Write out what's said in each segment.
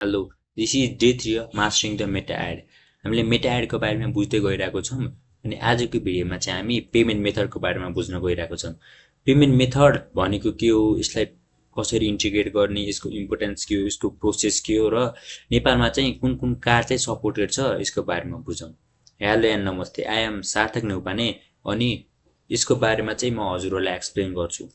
Hello, this is day 3 of mastering the Meta ad. हामीले Meta एडको बारेमा बुझ्दै गइरहेको छौँ अनि आजको भिडियोमा चाहिँ हामी पेमेन्ट मेथडको बारेमा बुझ्न गइरहेको छौँ। पेमेन्ट मेथड भनेको के हो, यसलाई कसरी इन्टिग्रेट गर्ने, यसको इम्पोर्टेन्स के हो, यसको प्रोसेस के हो र नेपालमा चाहिँ कुन कुन कार्ड चाहिँ सपोर्टेड छ यसको बारेमा बुझौँ। हेलो एन्ड नमस्ते, आई एम सार्थक नेउपाने अनि यसको बारेमा चाहिँ म हजुरहरूलाई एक्सप्लेन गर्छु।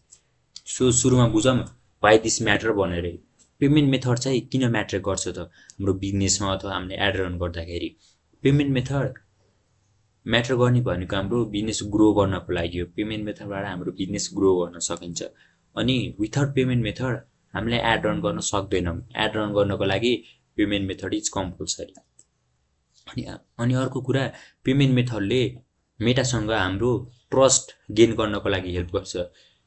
सो सुरुमा बुझौँ वाइ दिस म्याटर भनेर। पेमेन्ट मेथड चाहिँ किन म्याटर गर्छ त हाम्रो बिजनेसमा अथवा हामीले एड रन गर्दाखेरि। पेमेन्ट मेथड म्याटर गर्ने भनेको हाम्रो बिजनेस ग्रो गर्नको लागि हो। पेमेन्ट मेथडबाट हाम्रो बिजनेस ग्रो गर्न सकिन्छ अनि विथआउट पेमेन्ट मेथड हामीले एड रन गर्न सक्दैनौँ। एड रन गर्नको लागि पेमेन्ट मेथड इज कम्पलसरी। अनि अर्को कुरा, पेमेन्ट मेथडले मेटासँग हाम्रो ट्रस्ट गेन गर्नको लागि हेल्प गर्छ।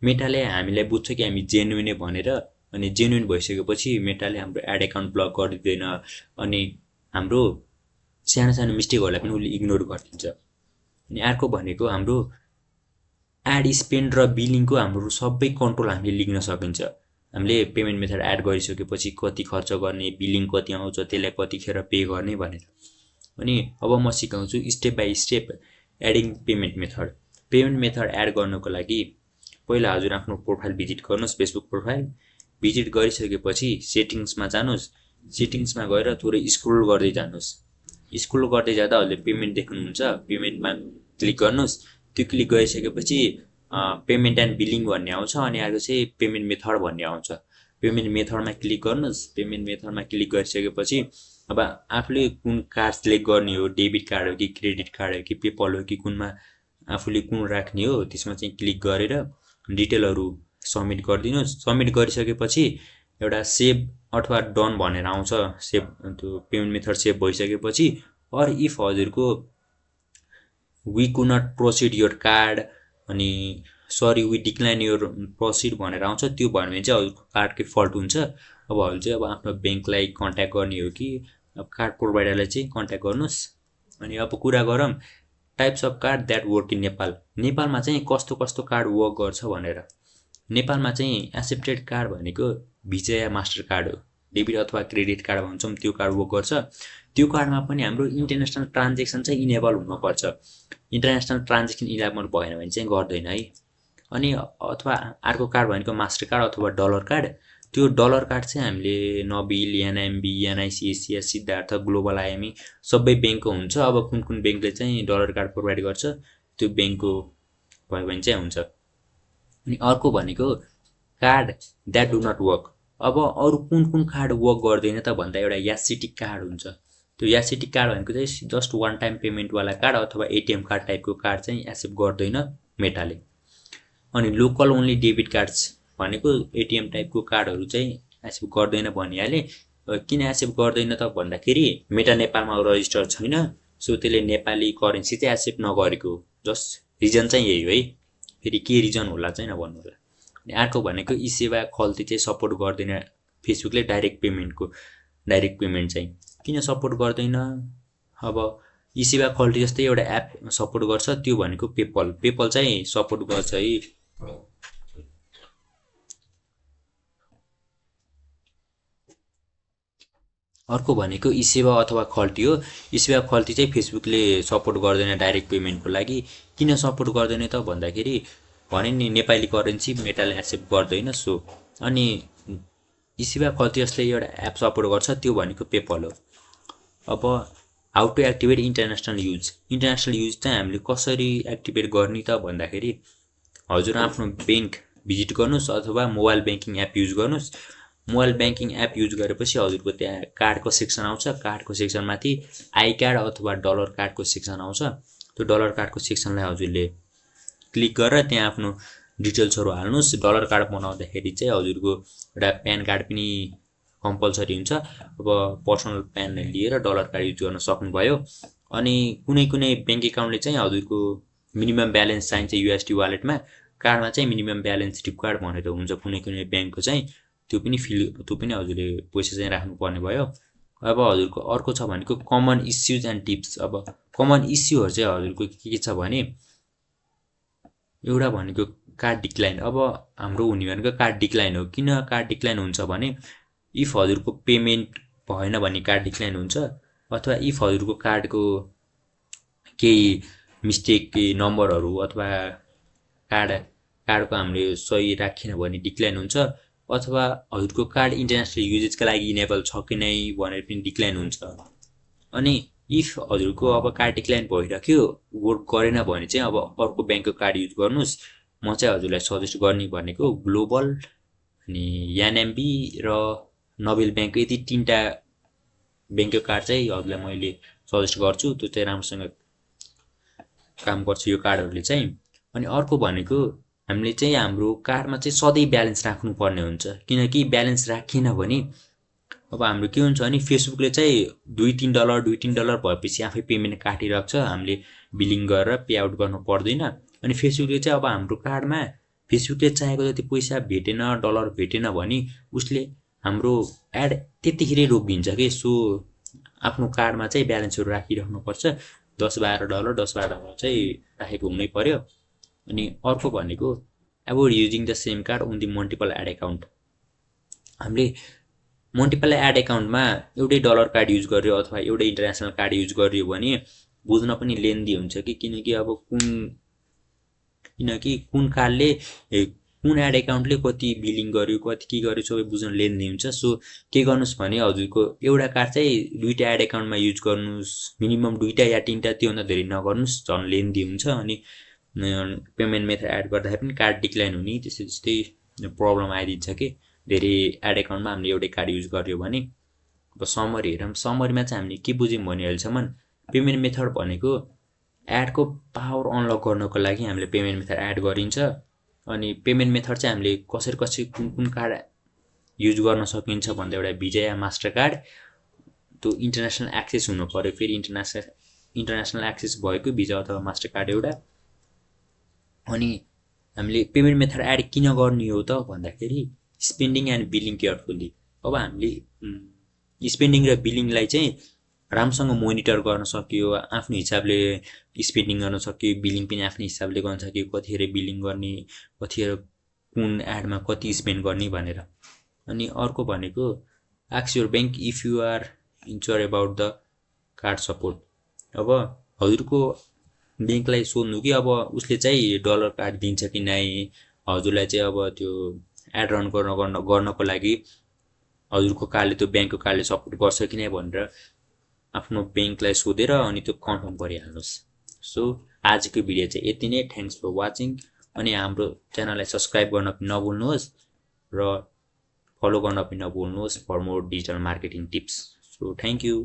मेटाले हामीलाई बुझ्छ कि हामी जेन्युन भनेर, अनि जेन्युन भइसकेपछि मेटाले हाम्रो एड एकाउन्ट ब्लक गरिदिँदैन अनि हाम्रो सानो सानो मिस्टेकहरूलाई पनि उसले इग्नोर गरिदिन्छ। अनि अर्को भनेको हाम्रो एड स्पेन्ड र बिलिङको हाम्रो सबै कन्ट्रोल हामीले लिन सकिन्छ। हामीले पेमेन्ट मेथड एड गरिसकेपछि कति खर्च गर्ने, बिलिङ कति आउँछ, त्यसलाई कतिखेर पे गर्ने भनेर। अनि अब म सिकाउँछु step by step adding payment method. Payment method add गर्नको लागि पहिला हजुर आफ्नो प्रोफाइल भिजिट गर्नुहोस्, फेसबुक प्रोफाइल भिजिट गरिसकेपछि सेटिङ्समा जानुहोस्। सेटिङ्समा गएर थोरै स्क्रोल गर्दै जानुहोस्। स्क्रोल गर्दै जाँदा हजुरले पेमेन्ट देख्नुहुन्छ, पेमेन्टमा क्लिक गर्नुहोस्। त्यो क्लिक गरिसकेपछि पेमेन्ट एन्ड बिलिङ भन्ने आउँछ अनि अर्को चाहिँ पेमेन्ट मेथड भन्ने आउँछ। पेमेन्ट मेथडमा क्लिक गर्नुहोस्। पेमेन्ट मेथडमा क्लिक गरिसकेपछि अब आफूले कुन कार्ड सिलेक्ट गर्ने हो, डेबिट कार्ड हो कि क्रेडिट कार्ड हो कि पेपल हो कि कुनमा आफूले कुन राख्ने हो, त्यसमा चाहिँ क्लिक गरेर डिटेलहरू सबमिट गरिदिनुहोस्। सबमिट गरिसकेपछि एउटा सेभ अथवा डन भनेर आउँछ। सेभ त्यो पेमेन्ट मेथड सेभ भइसकेपछि अर इफ हजुरको we could not proceed your card अनि sorry we decline your proceed भनेर आउँछ। त्यो भन्यो भने चाहिँ हजुरको कार्डकै फल्ट हुन्छ। अब हजुर चाहिँ अब आफ्नो ब्याङ्कलाई कन्ट्याक्ट गर्ने हो कि अब कार्ड प्रोभाइडरलाई चाहिँ कन्ट्याक्ट गर्नुहोस्। अनि अब कुरा गरौँ types of card that work in Nepal. नेपालमा चाहिँ कस्तो कस्तो कार्ड वर्क गर्छ भनेर। नेपालमा चाहिँ एक्सेप्टेड कार्ड भनेको भिजा या मास्टर कार्ड हो। डेबिट अथवा क्रेडिट कार्ड भन्छौँ, त्यो कार्ड वर्क गर्छ। त्यो कार्डमा पनि हाम्रो इन्टरनेसनल ट्रान्जेक्सन चाहिँ इनेबल हुनुपर्छ। इन्टरनेसनल ट्रान्जेक्सन इनेबल भएन भने चाहिँ गर्दैन है। अनि अथवा अर्को कार्ड भनेको मास्टर कार्ड अथवा डलर कार्ड। त्यो डलर कार्ड चाहिँ हामीले नबिल, एनएमबी, एनआइसिएससी, सिद्धार्थ, ग्लोबल आइएमई सबै ब्याङ्कको हुन्छ। अब कुन कुन ब्याङ्कले चाहिँ डलर कार्ड प्रोभाइड गर्छ त्यो ब्याङ्कको भयो भने चाहिँ हुन्छ। अनि अर्को भनेको card that do not work. अब अरू कुन कुन कार्ड वर्क गर्दैन त भन्दा एउटा यासिटिक कार्ड हुन्छ। त्यो यासिटिक कार्ड भनेको चाहिँ जस्ट वान टाइम पेमेन्टवाला कार्ड अथवा एटिएम कार्ड टाइपको कार्ड चाहिँ एक्सेप्ट गर्दैन मेटाले। अनि लोकल ओन्ली डेबिट कार्ड्स भनेको एटिएम टाइपको कार्डहरू चाहिँ एक्सेप्ट गर्दैन भनिहालेँ। किन एक्सेप्ट गर्दैन त भन्दाखेरि मेटा नेपालमा रजिस्टर छैन, सो त्यसले नेपाली करेन्सी चाहिँ एक्सेप्ट नगरेको। जस्ट रिजन चाहिँ यही हो है। फेरि के रिजन होला चाहिँ नभन्नु होला। अनि अर्को भनेको यी सेवा खल्ती चाहिँ सपोर्ट गर्दैन फेसबुकले डाइरेक्ट पेमेन्ट चाहिँ किन सपोर्ट गर्दैन। अब यी सेवा खल्ती जस्तै एउटा एप सपोर्ट गर्छ, त्यो भनेको पेपल चाहिँ सपोर्ट गर्छ है। अर्को भनेको यी सेवा अथवा खल्ती हो। यी सेवा खल्ती चाहिँ फेसबुकले सपोर्ट गर्दैन डाइरेक्ट पेमेन्टको लागि। किन सपोर्ट गर्दैन त भन्दाखेरि भने नि नेपाली करेन्सी मेटाले एक्सेप्ट गर्दैन। सो अनि यी सेवा खल्ती जसले एउटा एप सपोर्ट गर्छ त्यो भनेको पेपल हो। अब how to activate international use. International use चाहिँ हामीले कसरी एक्टिभेट गर्ने त भन्दाखेरि हजुर आफ्नो ब्याङ्क भिजिट गर्नुहोस् अथवा मोबाइल ब्याङ्किङ एप युज गर्नुहोस्। मोबाइल ब्याङ्किङ एप युज गरेपछि हजुरको त्यहाँ कार्डको सेक्सन आउँछ। कार्डको सेक्सनमाथि आई कार्ड अथवा डलर कार्डको सेक्सन आउँछ। त्यो डलर कार्डको सेक्सनलाई हजुरले क्लिक गरेर त्यहाँ आफ्नो डिटेल्सहरू हाल्नुहोस्। डलर कार्ड बनाउँदाखेरि चाहिँ हजुरको एउटा प्यान कार्ड पनि कम्पलसरी हुन्छ। अब पर्सनल प्यान लिएर डलर कार्ड युज गर्न सक्नुभयो। अनि कुनै कुनै ब्याङ्क एकाउन्टले चाहिँ हजुरको मिनिमम ब्यालेन्स चाहिन्छ युएसडी वालेटमा। कार्डमा चाहिँ मिनिमम ब्यालेन्स रिक्वायर्ड भनेर हुन्छ कुनै कुनै ब्याङ्कको चाहिँ। त्यो पनि हजुरले पैसा चाहिँ राख्नुपर्ने भयो। अब हजुरको अर्को छ भनेको कमन इस्युज एन्ड टिप्स। अब कमन इस्युहरू चाहिँ हजुरको के छ भने एउटा भनेको कार्ड डिक्लाइन। अब हाम्रो हुने भनेको कार्ड डिक्लाइन हो। किन कार्ड डिक्लाइन हुन्छ भने इफ हजुरको पेमेन्ट भएन भने कार्ड डिक्लाइन हुन्छ अथवा इफ हजुरको कार्डको केही मिस्टेक केही नम्बरहरू अथवा कार्डको हामीले सही राखेन भने डिक्लाइन हुन्छ अथवा हजुरको कार्ड इन्टरनेसनल युजेजका लागि इनेबल छ कि नै भनेर पनि डिक्लाइन हुन्छ। अनि इफ हजुरको अब कार्ड डिक्लाइन भइराख्यो वर्क गरेन भने चाहिँ अब अर्को ब्याङ्कको कार्ड युज गर्नुहोस्। म चाहिँ हजुरलाई सजेस्ट गर्ने भनेको ग्लोबल अनि एनएमबी र नोबेल ब्याङ्क यति तीनटा ब्याङ्कको कार्ड चाहिँ हजुरलाई मैले सजेस्ट गर्छु। त्यो चाहिँ राम्रोसँग काम गर्छ यो कार्डहरूले चाहिँ। अनि अर्को भनेको हामीले चाहिँ हाम्रो कार्डमा चाहिँ सधैँ ब्यालेन्स राख्नुपर्ने हुन्छ, किनकि ब्यालेन्स राखिएन भने अब हाम्रो के हुन्छ भने फेसबुकले चाहिँ $2-3 भएपछि आफै पेमेन्ट काटिराख्छ, हामीले बिलिङ गरेर पे आउट गर्नु पर्दैन। अनि फेसबुकले चाहिँ अब हाम्रो कार्डमा फेसबुकले चाहेको जति पैसा भेटेन, डलर भेटेन भने उसले हाम्रो एड त्यतिखेरै रोकिदिन्छ कि। सो आफ्नो कार्डमा चाहिँ ब्यालेन्सहरू राखिराख्नुपर्छ, $10-12 $10-12 चाहिँ राखेको हुनै पर्यो। अनि अर्को भनेको about using the same card on the multiple ad account. हामीले मल्टिपल एड एकाउन्टमा एउटै डलर कार्ड युज गर्यो अथवा एउटै इन्टरनेसनल कार्ड युज गर्यो भने बुझ्न पनि लेन्दी हुन्छ कि, किनकि अब कुन कार्डले कुन एड एकाउन्टले कति बिलिङ गर्यो कति के गर्यो सबै बुझ्न लेन्दी हुन्छ। सो के गर्नुहोस् भने हजुरको एउटा कार्ड चाहिँ दुईटा एड एकाउन्टमा युज गर्नुहोस्, मिनिमम 2टा या 3टा, त्योभन्दा धेरै नगर्नुहोस्, झन् लेन्दी हुन्छ। अनि पेमेन्ट मेथड एड गर्दाखेरि पनि कार्ड डिक्लाइन हुने त्यस्तै प्रब्लम आइदिन्छ कि धेरै एड एकाउन्टमा हामीले एउटै कार्ड युज गर्यो भने। अब समरी हेरौँ, समरीमा चाहिँ हामीले के बुझ्यौँ भने अहिलेसम्म पेमेन्ट मेथड भनेको एडको पावर अनलक गर्नको लागि हामीले पेमेन्ट मेथड एड गरिन्छ। अनि पेमेन्ट मेथड चाहिँ हामीले कसरी कुन कार्ड युज गर्न सकिन्छ भन्दा एउटा भिजा या मास्टर कार्ड, त्यो इन्टरनेसनल एक्सेस हुनु पर्यो, फेरि इन्टरनेसनल एक्सेस भएको भिजा अथवा मास्टर कार्ड एउटा। अनि हामीले पेमेन्ट मेथड एड किन गर्ने हो त भन्दाखेरि स्पेन्डिङ एन्ड बिलिङ केयरफुल्ली। अब हामीले स्पेन्डिङ र बिलिङलाई चाहिँ राम्रोसँग मोनिटर गर्न सक्यो, आफ्नो हिसाबले स्पेन्डिङ गर्न सक्यो, बिलिङ पनि आफ्नो हिसाबले गर्न सक्यो, कतिखेर बिलिङ गर्ने, कतिखेर कुन एडमा कति स्पेन्ड गर्ने भनेर। अनि अर्को भनेको ask your bank if you are unsure about the card support. अब हजुरको ब्याङ्कलाई सोध्नु कि अब उसले चाहिँ डलर कार्ड दिन्छ कि नै, हजुरलाई चाहिँ अब त्यो एड रन गर्नको लागि हजुरको कार्डले त्यो ब्याङ्कको कार्डले सपोर्ट गर्छ कि नै भनेर आफ्नो ब्याङ्कलाई सोधेर अनि त्यो कन्फर्म गरिहाल्नुहोस्। सो आजको भिडियो चाहिँ यति नै। Thanks for watching. अनि हाम्रो च्यानललाई सब्सक्राइब गर्न पनि नभुल्नुहोस् र फलो गर्न पनि नभुल्नुहोस् for more digital marketing tips. So thank you.